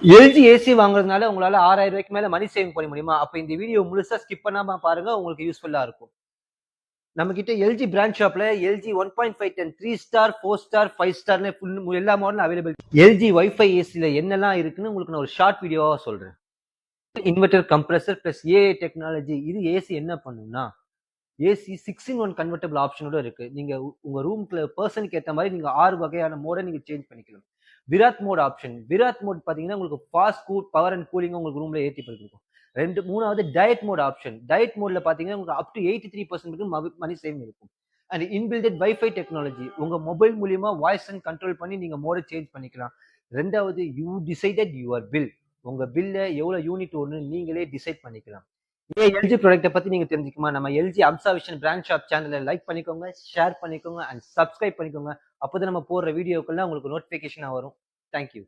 LG AC வாங்குறதுனால உங்களால 6,000 ரூபாய்க்கு மேல மணி சேவிங் பண்ண முடியுமா? அப்ப இந்த வீடியோ முழுசா ஸ்கிப் பண்ணாம பாருங்க. உங்களுக்கு யூஸ்ஃபுல்லா இருக்கும். நம்ம கிட்ட எல்ஜி பிராண்ட் ஷாப்ல எல்ஜி 1.5 டன் 3 ஸ்டார் 4 ஸ்டார் 5 ஸ்டார்னு எல்லா மாடலும் அவைலபிள். எல்ஜி வைஃபை ஏசில என்னெல்லாம் இருக்குன்னு உங்களுக்கு நான் ஒரு ஷார்ட் வீடியோவா சொல்றேன். Inverter compressor plus AI technology. இது ஏசி என்ன பண்ணும்னா ஏசி 6-in-1 கன்வெர்டபிள் ஆப்ஷனோட இருக்கு. நீங்க உங்க ரூம்ல பர்சனுக்கு ஏத்த மாதிரி நீங்க 6 வகையான மோட நீங்க சேஞ்ச் பண்ணிக்கலாம். Virat mode option. Virat mode பாத்தீங்கன்னா உங்களுக்கு fast cool power and cooling உங்களுக்கு ரூம்ல ஏத்தி கொடுக்கும். மூணாவது டயட் மோட் ஆப்ஷன். டயட் மோட்ல பாத்தீங்கன்னா உங்களுக்கு அப் டு 83% மணி சேவிங் இருக்கும். And inbuilt wifi technology. உங்க மொபைல் மூலியமா வாய்ஸ் அண்ட் கண்ட்ரோல் பண்ணி நீங்க மோட சேஞ்ச் பண்ணிக்கலாம். ரெண்டாவது யூ டிசைடட் யுவர் பில். உங்க பில்ல எவ்வளவு யூனிட் வரும்னு நீங்களே டிசைட் பண்ணிக்கலாம். எல்ஜி ப்ராடக்ட்டை பத்தி நீங்க தெரிஞ்சுக்குமா? நம்ம LG Amsa vision brand shop சேனலை லைக் பண்ணிக்கோங்க, ஷேர் பண்ணிக்கோங்க அண்ட் சப்ஸ்கிரைப் பண்ணிக்கோங்க. அப்போதான் நம்ம போடுற வீடியோக்கெல்லாம் உங்களுக்கு நோட்டிபிகேஷனா வரும். தேங்க்யூ.